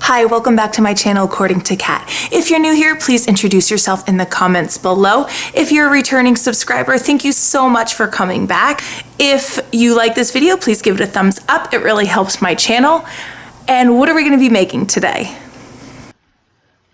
Hi, welcome back to my channel, According to Kat. If you're new here, please introduce yourself in the comments below. If you're a returning subscriber, thank you so much for coming back. If you like this video, please give it a thumbs up. It really helps my channel. And what are we going to be making today?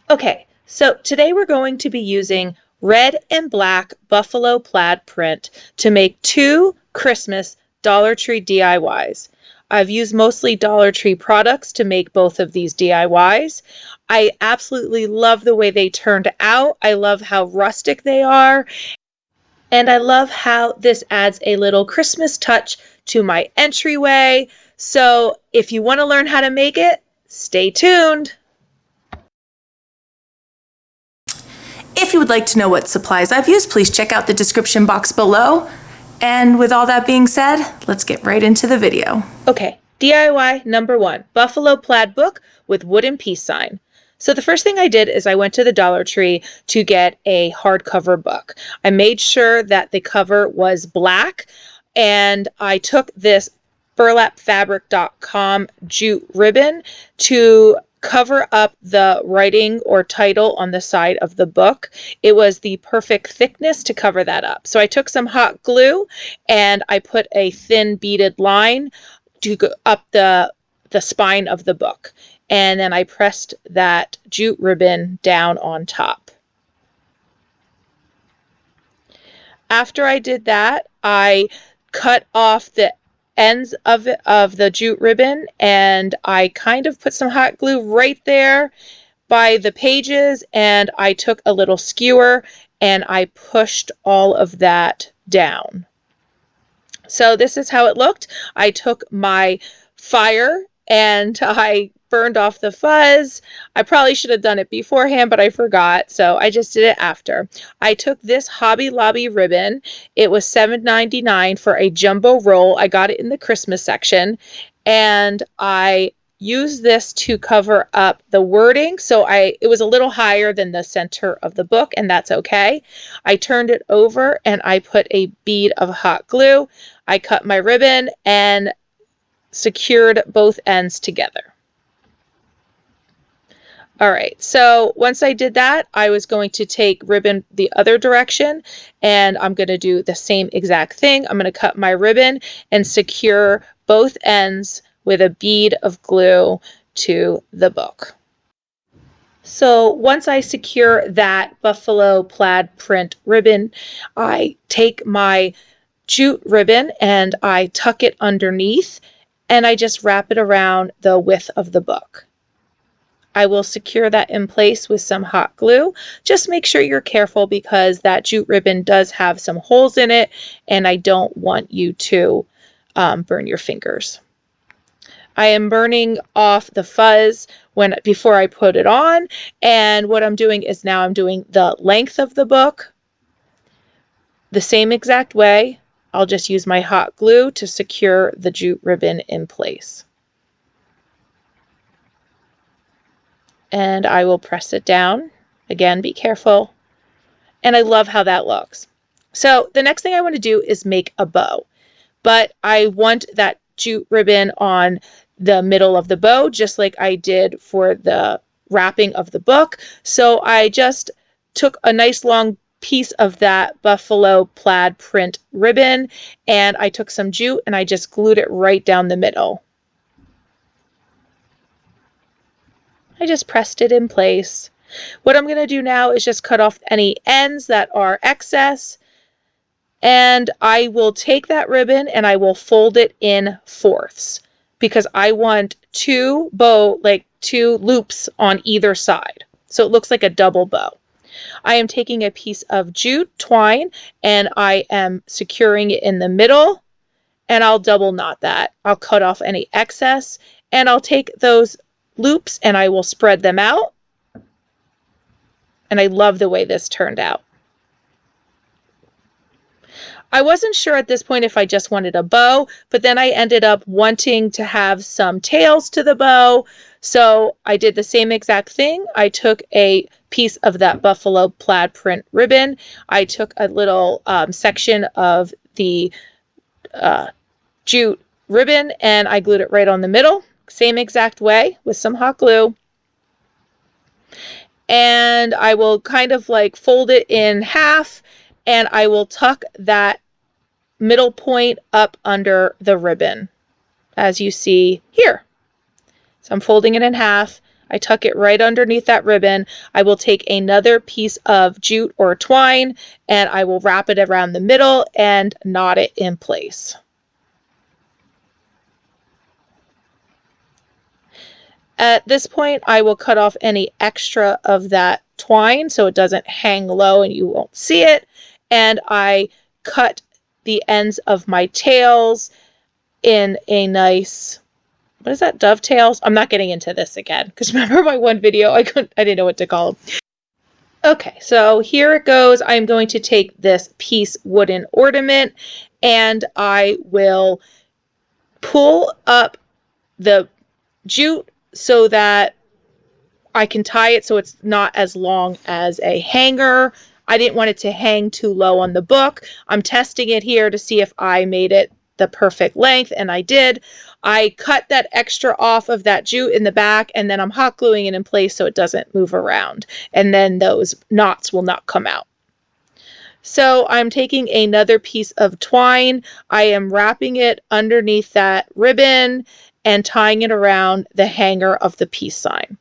Okay, so today we're going to be using red and black buffalo plaid print to make two Christmas Dollar Tree DIYs. I've used mostly Dollar Tree products to make both of these DIYs. I absolutely love the way they turned out. I love how rustic they are. And I love how this adds a little Christmas touch to my entryway. So if you want to learn how to make it, stay tuned. If you would like to know what supplies I've used, please check out the description box below. And with all that being said, let's get right into the video. Okay, DIY number 1, buffalo plaid book with wooden peace sign. So the first thing I did is I went to the Dollar Tree to get a hardcover book. I made sure that the cover was black, and I took this burlapfabric.com jute ribbon to cover up the writing or title on the side of the book. It was the perfect thickness to cover that up. So I took some hot glue and I put a thin beaded line to go up the spine of the book. And then I pressed that jute ribbon down on top. After I did that, I cut off the ends of the jute ribbon, and I kind of put some hot glue right there by the pages, and I took a little skewer and I pushed all of that down. So this is how it looked. I took my fire and I burned off the fuzz. I probably should have done it beforehand, but I forgot, so I just did it after. I took this Hobby Lobby ribbon. It was $7.99 for a jumbo roll. I got it in the Christmas section, and I used this to cover up the wording. So it was a little higher than the center of the book, and that's okay. I turned it over and I put a bead of hot glue. I cut my ribbon and secured both ends together. All right, so once I did that, I was going to take ribbon the other direction, and I'm going to do the same exact thing. I'm going to cut my ribbon and secure both ends with a bead of glue to the book. So once I secure that buffalo plaid print ribbon, I take my jute ribbon and I tuck it underneath, and I just wrap it around the width of the book. I will secure that in place with some hot glue. Just make sure you're careful because that jute ribbon does have some holes in it, and I don't want you to burn your fingers. I am burning off the fuzz before I put it on, and what I'm doing is now I'm doing the length of the book the same exact way. I'll just use my hot glue to secure the jute ribbon in place. And I will press it down. Again, be careful. And I love how that looks. So the next thing I want to do is make a bow. But I want that jute ribbon on the middle of the bow, just like I did for the wrapping of the book. So I just took a nice long piece of that buffalo plaid print ribbon, and I took some jute and I just glued it right down the middle. I just pressed it in place. What I'm going to do now is just cut off any ends that are excess, and I will take that ribbon and I will fold it in fourths because I want two loops on either side. So it looks like a double bow. I am taking a piece of jute twine and I am securing it in the middle, and I'll double knot that. I'll cut off any excess, and I'll take those loops and I will spread them out. And I love the way this turned out. I wasn't sure at this point if I just wanted a bow, but then I ended up wanting to have some tails to the bow. So I did the same exact thing. I took a piece of that buffalo plaid print ribbon. I took a little section of the jute ribbon and I glued it right on the middle. Same exact way with some hot glue. and I will kind of like fold it in half, and I will tuck that middle point up under the ribbon, as you see here. So I'm folding it in half. I tuck it right underneath that ribbon. I will take another piece of jute or twine, and I will wrap it around the middle and knot it in place. At this point, I will cut off any extra of that twine so it doesn't hang low and you won't see it. And I cut the ends of my tails in a nice, what is that, dovetails? I'm not getting into this again because remember my one video, I didn't know what to call them. Okay, so here it goes. I'm going to take this piece wooden ornament and I will pull up the jute so that I can tie it so it's not as long as a hanger. I didn't want it to hang too low on the book. I'm testing it here to see if I made it the perfect length, and I did. I cut that extra off of that jute in the back, and then I'm hot gluing it in place so it doesn't move around, and then those knots will not come out. So I'm taking another piece of twine. I am wrapping it underneath that ribbon and tying it around the hanger of the peace sign.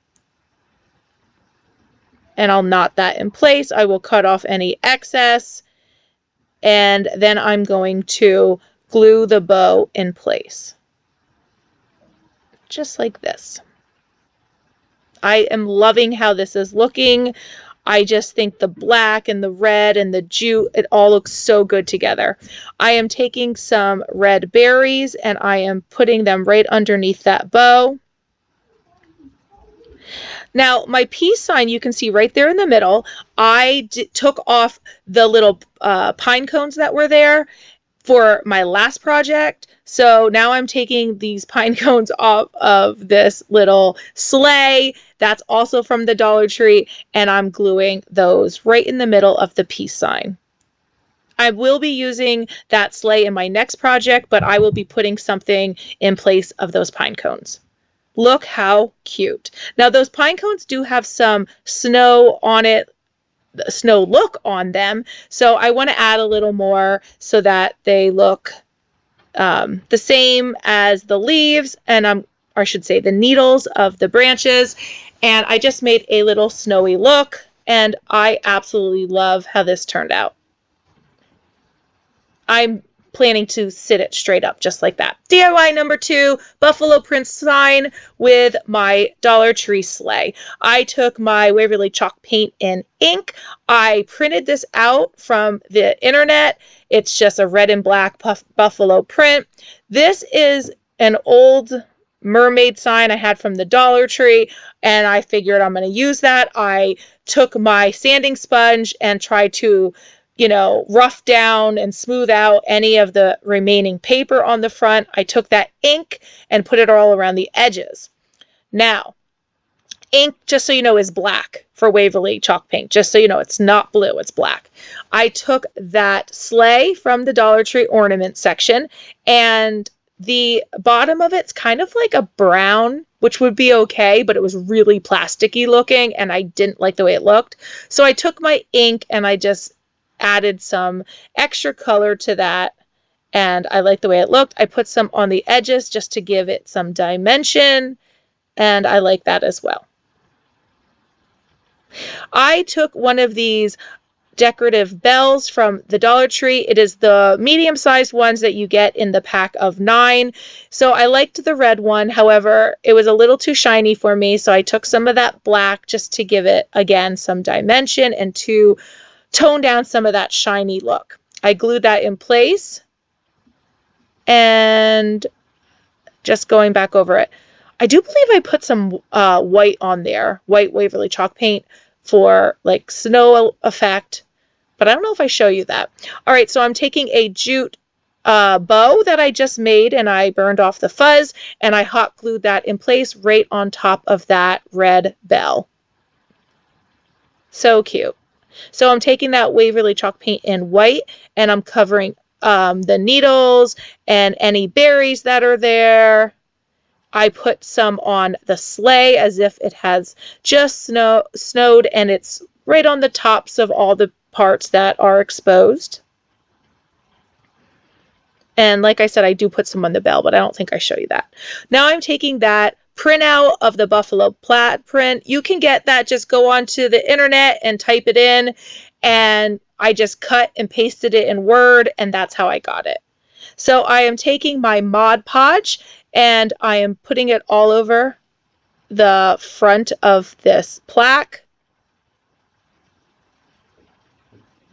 And I'll knot that in place. I will cut off any excess, and then I'm going to glue the bow in place. Just like this. I am loving how this is looking. I just think the black and the red and the jute, it all looks so good together. I am taking some red berries and I am putting them right underneath that bow. Now, my peace sign, you can see right there in the middle, I took off the little pine cones that were there for my last project. So now I'm taking these pine cones off of this little sleigh that's also from the Dollar Tree, and I'm gluing those right in the middle of the peace sign. I will be using that sleigh in my next project, but I will be putting something in place of those pine cones. Look how cute. Now those pine cones do have some snow on it, snow look on them, so I want to add a little more so that they look the same as the leaves, and or I should say the needles of the branches, and I just made a little snowy look, and I absolutely love how this turned out. I'm planning to sit it straight up just like that. DIY number 2, buffalo print sign with my Dollar Tree sleigh. I took my Waverly Chalk Paint and ink. I printed this out from the internet. It's just a red and black buffalo print. This is an old mermaid sign I had from the Dollar Tree, and I figured I'm going to use that. I took my sanding sponge and tried to rough down and smooth out any of the remaining paper on the front. I took that ink and put it all around the edges. Now, ink, just so you know, is black for Waverly Chalk Paint. Just so you know, it's not blue, it's black. I took that sleigh from the Dollar Tree ornament section, and the bottom of it's kind of like a brown, which would be okay, but it was really plasticky looking, and I didn't like the way it looked. So I took my ink and I just added some extra color to that, and I like the way it looked. I put some on the edges just to give it some dimension, and I like that as well. I took one of these decorative bells from the Dollar Tree. It is the medium-sized ones that you get in the pack of 9. So I liked the red one. However, it was a little too shiny for me, so I took some of that black just to give it, again, some dimension and to tone down some of that shiny look. I glued that in place, and just going back over it, I do believe I put some white on there, white Waverly Chalk Paint for like snow effect, but I don't know if I show you that. All right, so I'm taking a jute bow that I just made, and I burned off the fuzz, and I hot glued that in place right on top of that red bell. So cute. So I'm taking that Waverly Chalk Paint in white, and I'm covering the needles and any berries that are there. I put some on the sleigh as if it has just snowed and it's right on the tops of all the parts that are exposed. And like I said, I do put some on the bell, but I don't think I show you that. Now I'm taking that printout of the buffalo plaid print. You can get that, just go onto the internet and type it in, and I just cut and pasted it in Word, and that's how I got it. So I am taking my Mod Podge and I am putting it all over the front of this plaque.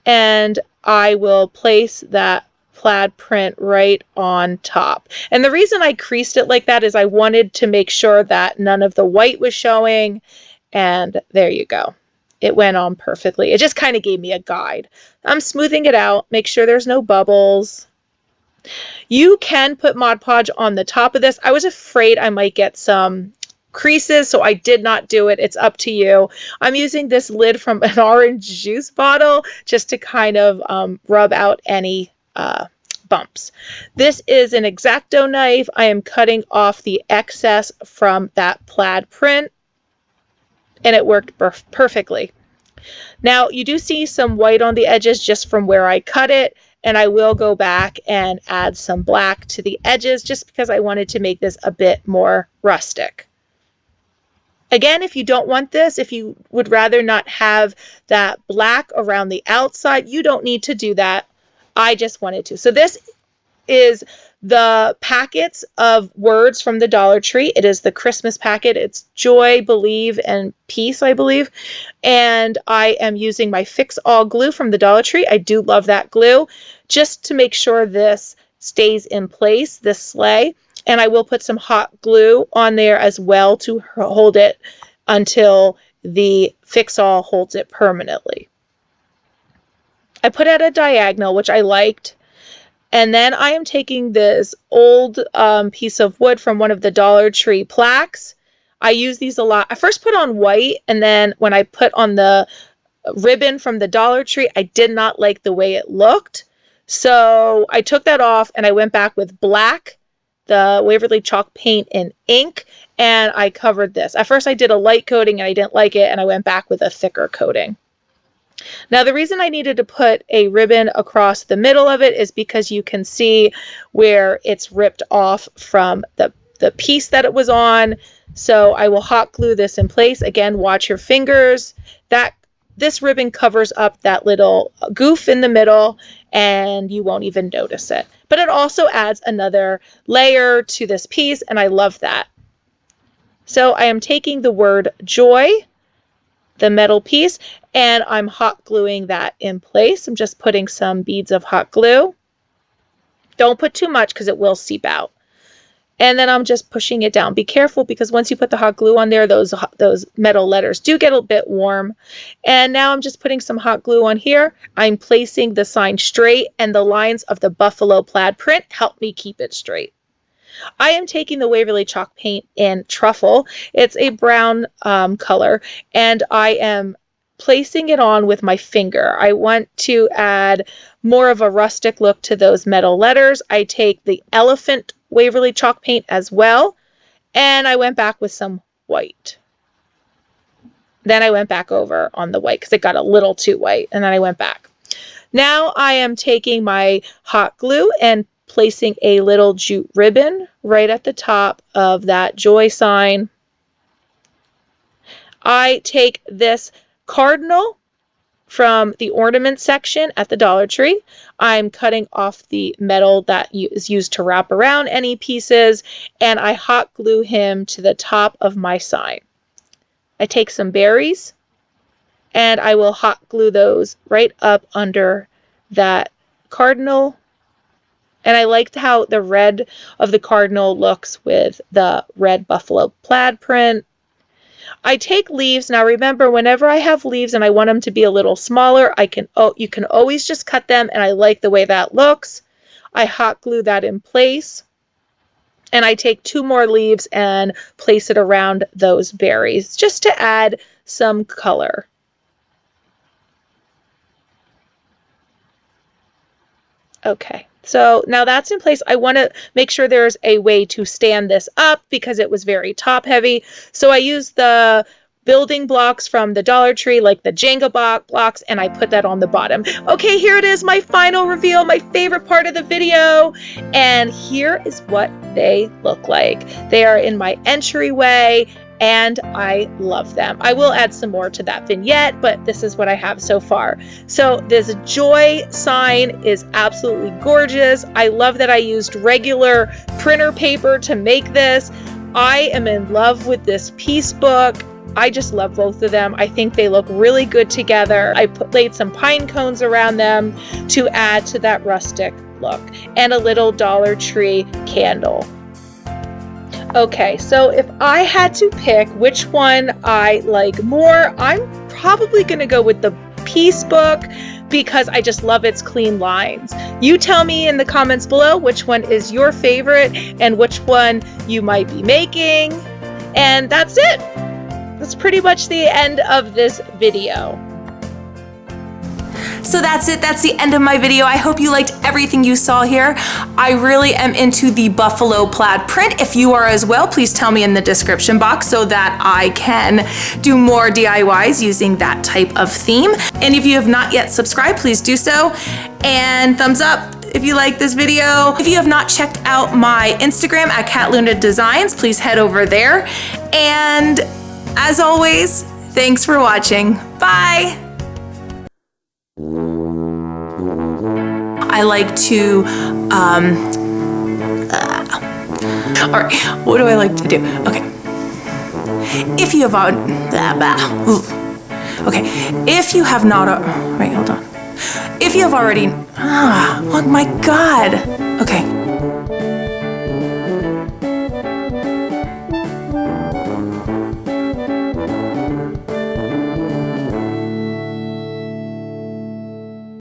And I will place that plaid print right on top. And the reason I creased it like that is I wanted to make sure that none of the white was showing. And there you go. It went on perfectly. It just kind of gave me a guide. I'm smoothing it out, make sure there's no bubbles. You can put Mod Podge on the top of this. I was afraid I might get some creases, so I did not do it. It's up to you. I'm using this lid from an orange juice bottle just to kind of rub out any bumps. This is an X-Acto knife. I am cutting off the excess from that plaid print, and it worked perfectly. Now you do see some white on the edges just from where I cut it, and I will go back and add some black to the edges just because I wanted to make this a bit more rustic. Again, if you don't want this, if you would rather not have that black around the outside, you don't need to do that. I just wanted to. So this is the packets of words from the Dollar Tree. It is the Christmas packet. It's joy, believe, and peace, I believe. And I am using my Fix All glue from the Dollar Tree. I do love that glue, just to make sure this stays in place, this sleigh. And I will put some hot glue on there as well to hold it until the Fix All holds it permanently. I put at a diagonal, which I liked. And then I am taking this old piece of wood from one of the Dollar Tree plaques. I use these a lot. I first put on white, and then when I put on the ribbon from the Dollar Tree, I did not like the way it looked. So I took that off and I went back with black, the Waverly Chalk Paint and ink, and I covered this. At first I did a light coating and I didn't like it, and I went back with a thicker coating. Now the reason I needed to put a ribbon across the middle of it is because you can see where it's ripped off from the piece that it was on. So I will hot glue this in place. Again, watch your fingers. This ribbon covers up that little goof in the middle and you won't even notice it. But it also adds another layer to this piece, and I love that. So I am taking the word joy, the metal piece, and I'm hot gluing that in place. I'm just putting some beads of hot glue. Don't put too much because it will seep out. And then I'm just pushing it down. Be careful because once you put the hot glue on there, those metal letters do get a bit warm. And now I'm just putting some hot glue on here. I'm placing the sign straight, and the lines of the buffalo plaid print help me keep it straight. I am taking the Waverly Chalk Paint in Truffle. It's a brown color, and I am placing it on with my finger. I want to add more of a rustic look to those metal letters. I take the elephant Waverly Chalk Paint as well, and I went back with some white. Then I went back over on the white because it got a little too white, and then I went back. Now I am taking my hot glue and placing a little jute ribbon right at the top of that joy sign. I take this cardinal from the ornament section at the Dollar Tree. I'm cutting off the metal that is used to wrap around any pieces, and I hot glue him to the top of my sign. I take some berries, and I will hot glue those right up under that cardinal. And I liked how the red of the cardinal looks with the red buffalo plaid print. I take leaves. Now remember, whenever I have leaves and I want them to be a little smaller, you can always just cut them, and I like the way that looks. I hot glue that in place. And I take 2 more leaves and place it around those berries just to add some color. Okay, So now that's in place. I want to make sure there's a way to stand this up because it was very top heavy. So I used the building blocks from the Dollar Tree, like the Jenga blocks, and I put that on the bottom. Okay, here it is, my final reveal, my favorite part of the video. And here is what they look like. They are in my entryway, and I love them. I will add some more to that vignette, but this is what I have so far. So this joy sign is absolutely gorgeous. I love that I used regular printer paper to make this. I am in love with this piece book. I just love both of them. I think they look really good together. I laid some pine cones around them to add to that rustic look, and a little Dollar Tree candle. Okay, so if I had to pick which one I like more, I'm probably going to go with the piece book because I just love its clean lines. You tell me in the comments below which one is your favorite and which one you might be making. And that's it. That's pretty much the end of this video. So that's it. That's the end of my video. I hope you liked everything you saw here. I really am into the buffalo plaid print. If you are as well, please tell me in the description box so that I can do more DIYs using that type of theme. And if you have not yet subscribed, please do so. And thumbs up if you like this video. If you have not checked out my Instagram at Catluna Designs, please head over there. And as always, thanks for watching. Bye. I like to, all right, what do I like to do? Okay. If you have, okay, if you have not, wait, hold on. If you have already, oh my God. Okay.